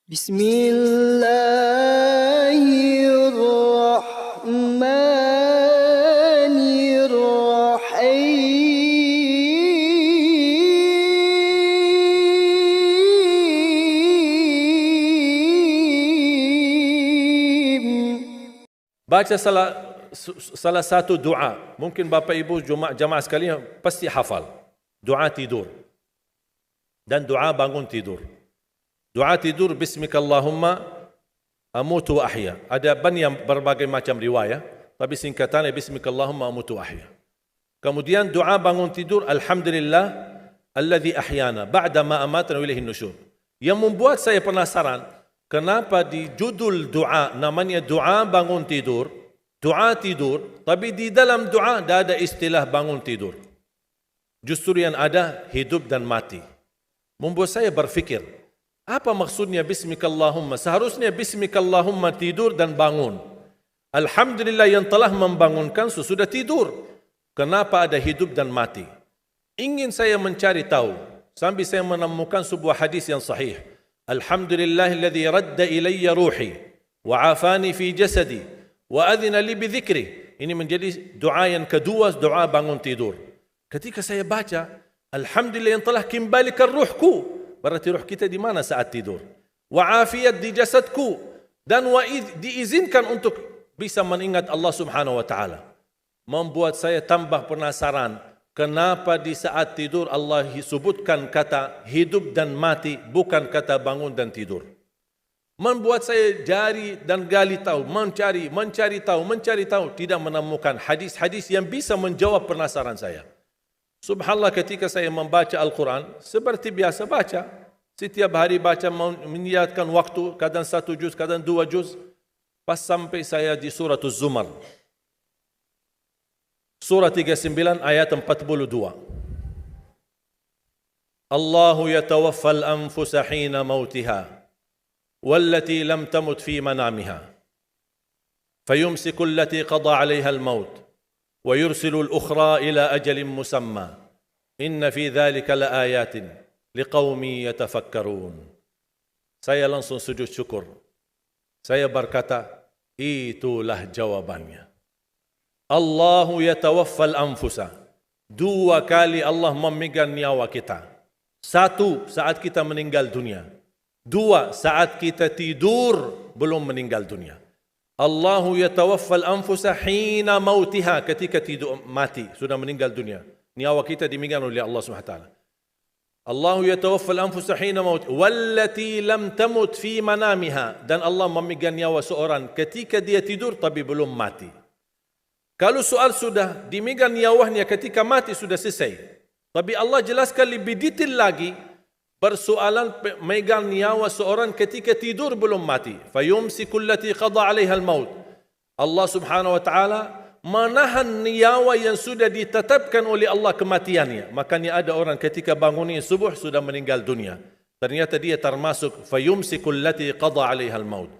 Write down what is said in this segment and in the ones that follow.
Bismillahirrahmanirrahim. Baca salah satu doa. Mungkin Bapak Ibu jamaah sekalian pasti hafal. Doa tidur dan doa bangun tidur. Doa tidur Bismikallahumma amutu wa ahya. Ada banyak berbagai macam riwayat, tapi singkatannya Bismikallahumma amutu wa ahya. Kemudian doa bangun tidur Alhamdulillah alladzi ahyana ba'da ma amatana wa ilaihin nusyur. Yang membuat saya penasaran, kenapa di judul doa namanya doa bangun tidur, doa tidur, tapi di dalam doa tidak ada istilah bangun tidur. Justru yang ada hidup dan mati. Membuat saya berfikir, apa maksudnya Bismikallahumma? Seharusnya Bismikallahumma tidur dan bangun. Alhamdulillah yang telah membangunkan sesudah tidur. Kenapa ada hidup dan mati? Ingin saya mencari tahu, sambil saya menemukan sebuah hadis yang sahih. Alhamdulillahilladzi radda ilayya ruhi wa afani fi jasadi wa adhina li bi dhikri. Ini menjadi doa yang kedua, doa bangun tidur. Ketika saya baca, Alhamdulillah yang telah kembalikan ruhku. Berarti ruh kita di mana saat tidur? Wa afiat di jasadku. Dan diizinkan untuk bisa mengingat Allah subhanahu wa ta'ala. Membuat saya tambah penasaran. Kenapa di saat tidur Allah sebutkan kata hidup dan mati, bukan kata bangun dan tidur. Membuat saya jari dan gali tahu, mencari tahu, tidak menemukan hadis-hadis yang bisa menjawab penasaran saya. Subhanallah, ketika saya membaca Al-Quran, seperti biasa baca. Setiap hari baca, menyediakan waktu, kadang 1 juz, kadang 2 juz. Pas sampai saya di surah Az-Zumar. Surah 39 ayat 42. Allahu yatawaffal anfusa hina mautiha, wallati lam tamut fi manamiha. Fayumsiku allati qada alaiha al-maut. ويرسل الأخرى إلى أجل مسمى إن في ذلك لآيات لقوم يتفكرون. Saya langsung sujud syukur. Saya berkata, itulah jawabannya. Allahu yatawaffal anfusa. 2 kali Allah memegang nyawa kita. 1 saat kita meninggal dunia. 2 saat kita tidur belum meninggal dunia. Allahu yatawaffal anfusa hina mautiha, ketika tidur mati, sudah meninggal dunia. Nyawa kita dimegang oleh Allah SWT. Allahu yatawaffal anfusa hina mautiha, wallati lam tamut fi manamiha, dan Allah memegang nyawa seorang ketika dia tidur tapi belum mati. Kalau soal sudah dimegang nyawanya ketika mati sudah selesai. Tapi Allah jelaskan lebih detail lagi. Persoalan megang nyawa seorang ketika tidur belum mati. Fayumsiku allati qada 'alaiha al-maut. Allah Subhanahu wa taala menahan nyawa yang sudah ditetapkan oleh Allah kematiannya. Makanya ada orang ketika bangunnya subuh sudah meninggal dunia. Ternyata dia termasuk fayumsiku allati qada 'alaiha al-maut.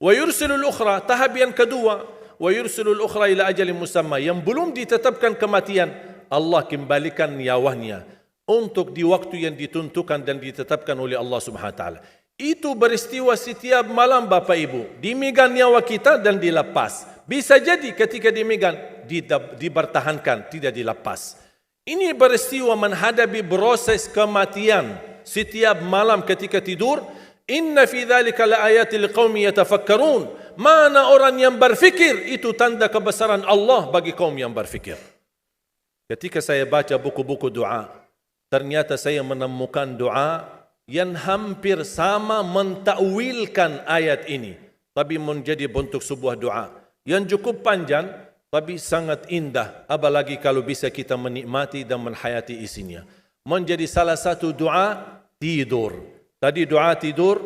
Wa yursilul ukhra, tahap yang kedua, wa yursilul ukhra ila ajalin musamma, yang belum ditetapkan kematian, Allah kembalikan nyawanya untuk di waktu yang ditentukan dan ditetapkan oleh Allah Subhanahu wa taala. Itu beristiwa setiap malam Bapak Ibu. Dimegang nyawa kita dan dilepas. Bisa jadi ketika dimegang dipertahankan, tidak dilepas. Ini beristiwa menghadapi proses kematian setiap malam ketika tidur. Inna fi dzalika laayatil liqaumin yatafakkarun. Mana orang yang berfikir, itu tanda kebesaran Allah bagi kaum yang berfikir. Ketika saya baca buku-buku doa, ternyata saya menemukan doa yang hampir sama mentakwilkan ayat ini, tapi menjadi bentuk sebuah doa yang cukup panjang, tapi sangat indah. Apalagi kalau bisa kita menikmati dan menghayati isinya. Menjadi salah satu doa tidur. Tadi doa tidur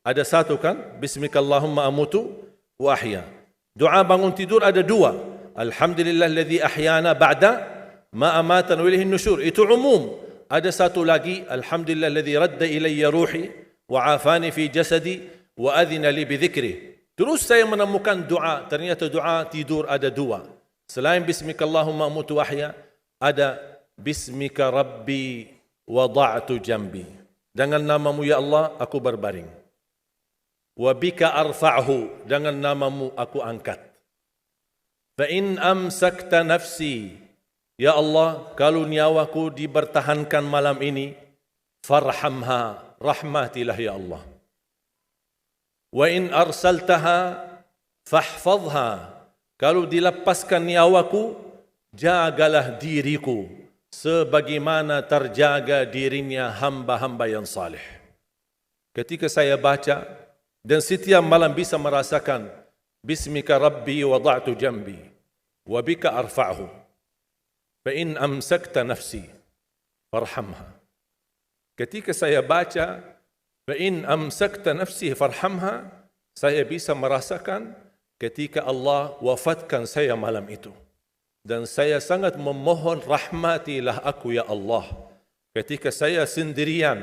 ada 1 kan? Bismikallahumma amutu wa ahya. Doa bangun tidur ada 2. Alhamdulillahilladzi ahyana ba'da ma amatana wa ilaihin nusyur. Itu umum. Ada 1 lagi, Alhamdulillahilladzi radda ilayya ruhi wa afani fi jasadi wa adhina li bi dhikri. Terus saya menemukan doa, ternyata doa tidur ada 2. Selain Bismikallahumma amutu wa ahya, ada Bismika Rabbi wada'tu jambi. Dengan namamu ya Allah aku berbaring. wa bika arfa'hu, dengan namamu aku angkat. Fa in amsakta nafsi, ya Allah, kalau nyawaku dibertahankan malam ini, farhamha, rahmatilah ya Allah. Wa in arsaltaha fahfadha, kalau dilepaskan nyawaku, jagalah diriku sebagaimana terjaga dirinya hamba-hamba yang saleh. Ketika saya baca dan setiap malam bisa merasakan bismika rabbi wada'tu jambi wa bika arfa'hu fa in amsakta nafsi farhamha. Ketika saya baca fa in amsakta nafsi farhamha, saya bisa merasakan ketika Allah wafatkan saya malam itu. Dan saya sangat memohon, rahmatilah aku ya Allah. Ketika saya sendirian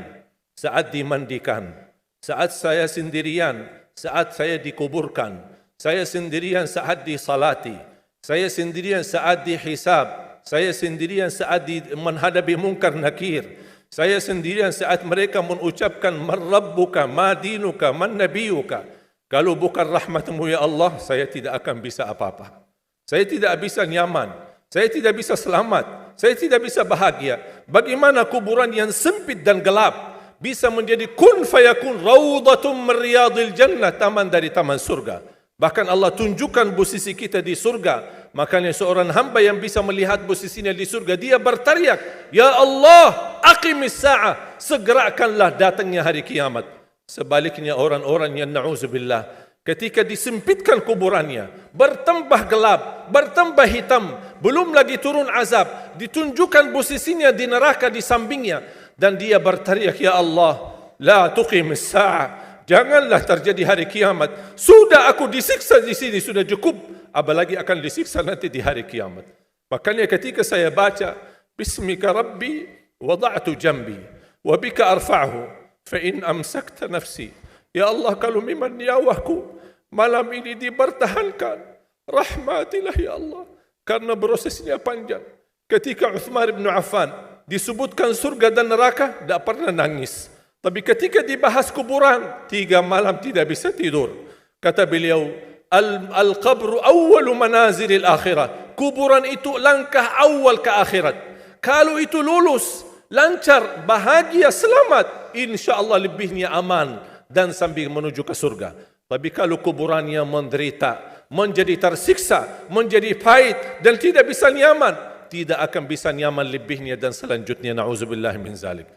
saat dimandikan, saat saya sendirian saat saya dikuburkan, saya sendirian saat disalati, saya sendirian saat dihisab, saya sendirian saat menghadapi munkar nakir, saya sendirian saat mereka mengucapkan man rabbuka, ma dinuka, man nabiyuka. Kalau bukan rahmatmu ya Allah, saya tidak akan bisa apa-apa. Saya tidak bisa nyaman, saya tidak bisa selamat, saya tidak bisa bahagia. Bagaimana kuburan yang sempit dan gelap bisa menjadi kun fayakun raudatum min riyadil jannah, taman dari taman surga. Bahkan Allah tunjukkan posisi kita di surga. Makanya seorang hamba yang bisa melihat posisinya di surga, dia berteriak, ya Allah, aqimis sa'ah, segerakanlah datangnya hari kiamat. Sebaliknya orang-orang yang na'udzubillah, ketika disempitkan kuburannya, bertambah gelap, bertambah hitam, belum lagi turun azab, ditunjukkan posisinya di neraka di sampingnya, dan dia berteriak, ya Allah, la tuqimis sa'ah, janganlah terjadi hari kiamat. Sudah aku disiksa di sini, sudah cukup, apalagi akan disiksa nanti di hari kiamat. Makanya ketika saya baca bismika rabbi wada'tu jambi wa bika arfa'hu fa in amsakta nafsi, ya Allah, kalau memang nyawaku malam ini dipertahankan, rahmatilah ya Allah. Karena prosesnya panjang. Ketika Uthman bin Affan disebutkan surga dan neraka, tidak pernah nangis. Tapi ketika dibahas kuburan, 3 malam tidak bisa tidur. Kata beliau, al-qabru awwalu manazilil akhirah. Kuburan itu langkah awal ke akhirat. Kalau itu lulus, lancar, bahagia, selamat, insya-Allah lebihnya aman dan sambil menuju ke surga. Tapi kalau kuburannya menderita, menjadi tersiksa, menjadi pahit dan tidak bisa nyaman, tidak akan bisa nyaman lebihnya dan selanjutnya, na'udzubillah min zalik.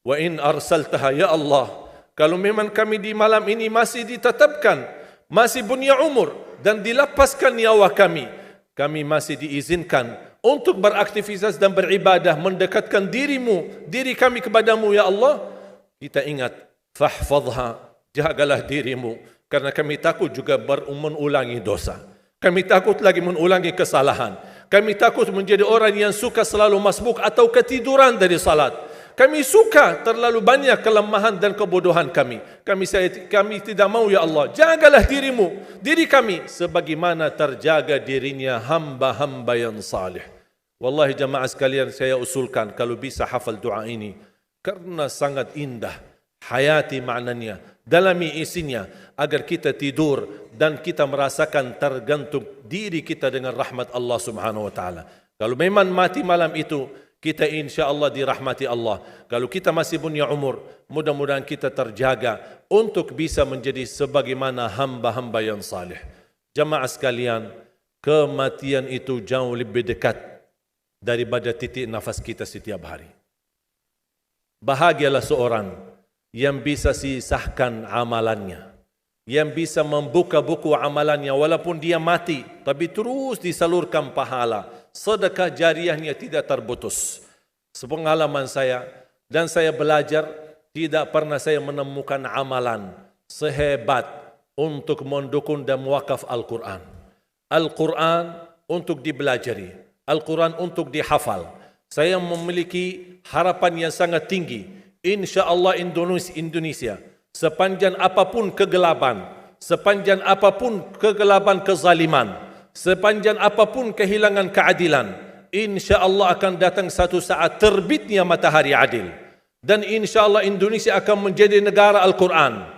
Wa in arsaltaha, ya Allah, kalau memang kami di malam ini masih ditetapkan, masih punya umur dan dilepaskan nyawa kami, kami masih diizinkan untuk beraktivitas dan beribadah, mendekatkan diri kami kepadamu ya Allah, kita ingat, fahfadha, jagalah dirimu, karena kami takut juga mengulangi dosa. Kami takut lagi mengulangi kesalahan. Kami takut menjadi orang yang suka selalu masbuk atau ketiduran dari salat. Kami suka terlalu banyak kelemahan dan kebodohan kami. Kami tidak mau ya Allah. Jagalah diri kami sebagaimana terjaga dirinya hamba-hamba yang salih. Wallahi jamaah sekalian, saya usulkan kalau bisa hafal doa ini, karena sangat indah. Hayati maknanya, dalami isinya, agar kita tidur dan kita merasakan tergantung diri kita dengan rahmat Allah Subhanahu wa taala. Kalau memang mati malam itu, kita insya-Allah dirahmati Allah. Kalau kita masih punya umur, mudah-mudahan kita terjaga untuk bisa menjadi sebagaimana hamba-hamba yang saleh. Jamaah sekalian, kematian itu jauh lebih dekat daripada titik nafas kita setiap hari. Bahagialah seorang yang bisa sisahkan amalannya, yang bisa membuka buku amalannya walaupun dia mati, tapi terus disalurkan pahala, sedekah jariahnya tidak terputus. Sepengalaman saya, dan saya belajar, tidak pernah saya menemukan amalan sehebat untuk mendukung dan mewakaf Al-Quran. Al-Quran untuk dibelajari, Al-Quran untuk dihafal. Saya memiliki harapan yang sangat tinggi. InsyaAllah Indonesia, sepanjang apapun kegelapan, sepanjang apapun kegelapan kezaliman, sepanjang apapun kehilangan keadilan, insyaAllah akan datang satu saat terbitnya matahari adil. Dan insyaAllah Indonesia akan menjadi negara Al-Quran.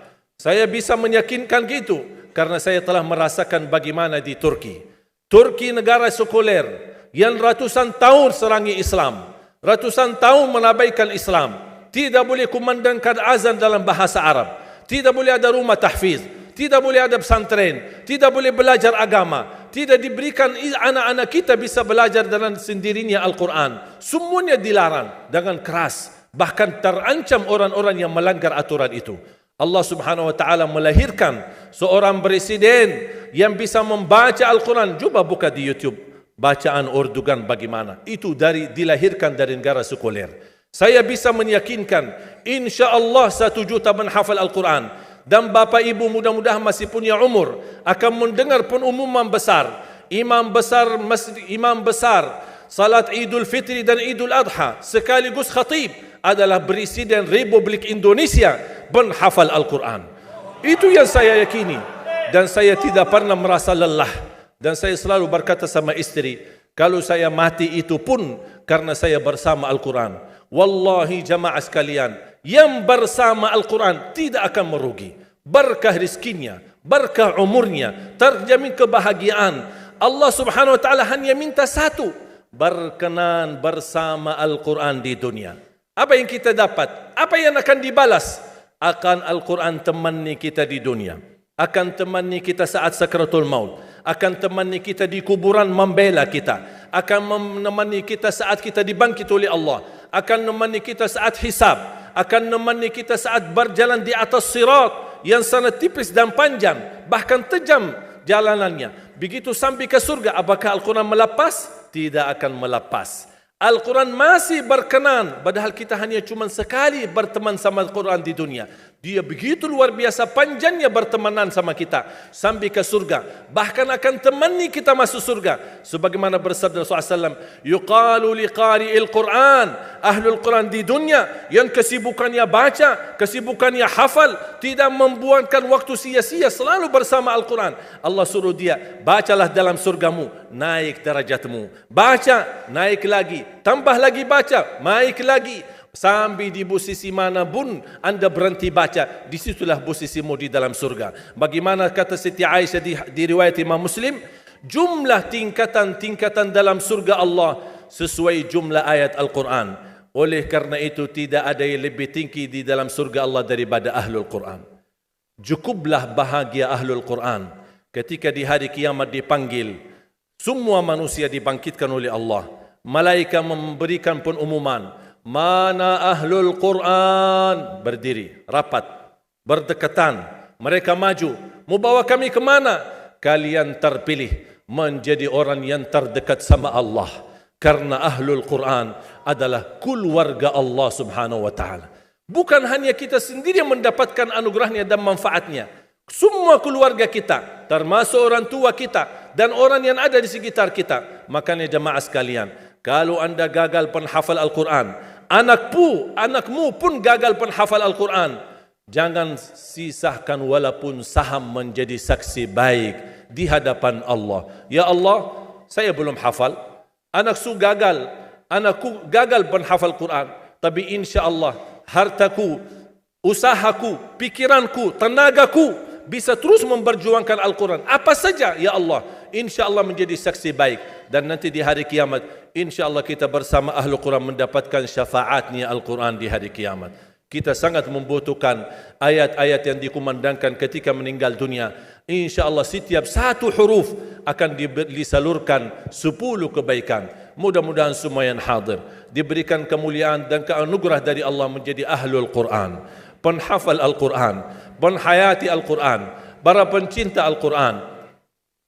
Saya bisa meyakinkan gitu karena saya telah merasakan bagaimana di Turki. Turki negara sekuler yang ratusan tahun serangi Islam, ratusan tahun menabaikan Islam. Tidak boleh kumandangkan azan dalam bahasa Arab, tidak boleh ada rumah tahfiz, tidak boleh ada pesantren, tidak boleh belajar agama, tidak diberikan anak-anak kita bisa belajar dengan sendirinya Al-Quran. Semuanya dilarang dengan keras, bahkan terancam orang-orang yang melanggar aturan itu. Allah Subhanahu wa taala melahirkan seorang presiden yang bisa membaca Al-Quran. Coba buka di YouTube bacaan Erdogan bagaimana. Itu dilahirkan dari negara sekuler. Saya bisa meyakinkan insya-Allah 1 juta menghafal Al-Quran. Dan bapa ibu mudah-mudahan masih punya umur akan mendengar pengumuman besar. Imam besar salat Idul Fitri dan Idul Adha sekaligus khatib adalah Presiden Republik Indonesia penghafal Al-Quran. Itu yang saya yakini. Dan saya tidak pernah merasa lelah. Dan saya selalu berkata sama istri, kalau saya mati itu pun karena saya bersama Al-Quran. Wallahi jamaah sekalian, yang bersama Al-Quran tidak akan merugi. Berkah rizkinya, berkah umurnya, terjamin kebahagiaan. Allah Subhanahu wa taala hanya minta satu, berkenan bersama Al-Quran di dunia. Apa yang kita dapat? Apa yang akan dibalas? Akan Al-Quran temani kita di dunia, akan temani kita saat sakratul maut, akan temani kita di kuburan membela kita, akan menemani kita saat kita dibangkit oleh Allah, akan menemani kita saat hisab, akan menemani kita saat berjalan di atas sirat yang sangat tipis dan panjang, bahkan tajam jalanannya. Begitu sampai ke surga, apakah Al-Quran melepas? Tidak akan melepas. Al-Quran masih berkenan, padahal kita hanya cuma sekali berteman sama Al-Quran di dunia. Dia begitu luar biasa panjangnya bertemanan sama kita sampai ke surga. Bahkan akan temani kita masuk surga. Sebagaimana bersabda Rasulullah SAW, yuqalu liqari'il Quran, ahlul Quran di dunia yang kesibukannya baca, kesibukannya hafal, tidak membuangkan waktu sia-sia, selalu bersama Al-Quran. Allah suruh dia, bacalah dalam surgamu, naik derajatmu. Baca, naik lagi. Tambah lagi baca, naik lagi. Sampai di posisi mana pun anda berhenti baca, disitulah posisimu di dalam surga. Bagaimana kata Siti Aisyah di riwayat Imam Muslim, jumlah tingkatan-tingkatan dalam surga Allah sesuai jumlah ayat Al-Quran. Oleh karena itu tidak ada yang lebih tinggi di dalam surga Allah daripada Ahlul Quran. Cukuplah bahagia Ahlul Quran ketika di hari kiamat dipanggil. Semua manusia dibangkitkan oleh Allah. Malaikat memberikan pengumuman, mana Ahlul Quran? Berdiri, rapat, berdekatan. Mereka maju. Mau bawa kami ke mana? Kalian terpilih menjadi orang yang terdekat sama Allah. Karena Ahlul Quran adalah keluarga Allah Subhanahu wa ta'ala. Bukan hanya kita sendiri yang mendapatkan anugerahnya dan manfaatnya. Semua keluarga kita, termasuk orang tua kita dan orang yang ada di sekitar kita. Makanya jemaah sekalian, kalau anda gagal penghafal Al-Quran, anakmu pun gagal penghafal Al-Quran, jangan sisahkan walaupun saham menjadi saksi baik di hadapan Allah. Ya Allah, saya belum hafal, anakku gagal penghafal Quran, tapi insya Allah hartaku, usahaku, pikiranku, tenagaku bisa terus memperjuangkan Al-Quran. Apa saja, ya Allah, insya Allah menjadi saksi baik. Dan nanti di hari kiamat, insya Allah kita bersama Ahlul Quran mendapatkan syafaatnya Al-Quran di hari kiamat. Kita sangat membutuhkan ayat-ayat yang dikumandangkan ketika meninggal dunia. Insya Allah setiap satu huruf akan disalurkan 10 kebaikan. Mudah-mudahan semua yang hadir diberikan kemuliaan dan keanugerah dari Allah menjadi Ahlul Quran, penghafal Al-Quran, penghayati Al-Quran, para pencinta Al-Quran,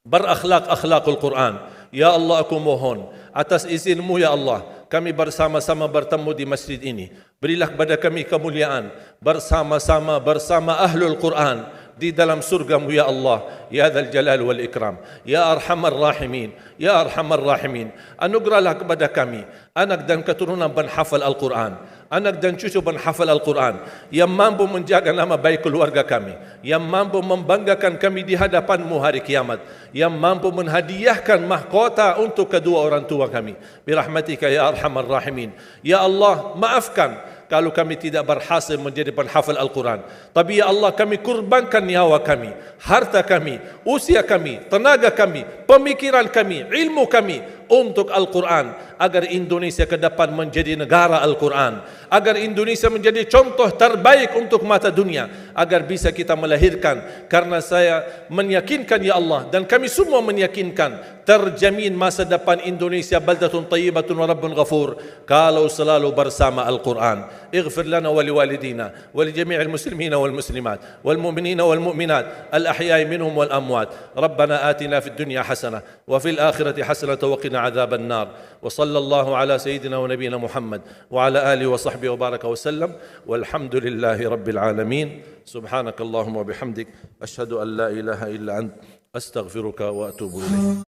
berakhlak-akhlakul Quran. Ya Allah, aku mohon atas izinmu ya Allah, kami bersama-sama bertemu di masjid ini. Berilah kepada kami kemuliaan bersama-sama bersama Ahlul Quran di dalam surgamu ya Allah, ya Dzal Jalal wal Ikram, ya Arhamar Rahimin, ya Arhamar Rahimin. Anugerahlah kepada kami anak dan keturunan penghafal Al-Quran, anak dan cucu penghafal Al-Quran yang mampu menjaga nama baik keluarga kami, yang mampu membanggakan kami di hadapanmu hari kiamat, yang mampu menhadiahkan mahkota untuk kedua orang tua kami. Birahmatika ya Arhamar Rahimin. Ya Allah, maafkan kalau kami tidak berhasil menjadi penghafal Al-Quran. Tapi ya Allah, kami kurbankan nyawa kami, harta kami, usia kami, tenaga kami, pemikiran kami, ilmu kami untuk Al-Quran, agar Indonesia ke depan menjadi negara Al-Quran, agar Indonesia menjadi contoh terbaik untuk mata dunia, agar bisa kita melahirkan. Karena saya meyakinkan ya Allah, dan kami semua meyakinkan, terjamin masa depan Indonesia baldatun tayyibatun wa rabbun ghafur kalau selalu bersama Al-Quran. Ighfir lana wa liwalidina wa li jami'il muslimina wal muslimat wal mu'minina wal mu'minat al ahya'i minhum wal amwat. Rabbana atina fid dunya hasanah wa fil akhirati hasanah wa qina adzaban nar. Wa sallallahu ala sayyidina wa nabiyyina Muhammad wa ala alihi wa sahbihi wa baraka wa sallam. Walhamdulillahi rabbil alamin. Subhanakallahumma wa bihamdik, ashhadu an la ilaha illa ant, astaghfiruka wa atubu ilaik.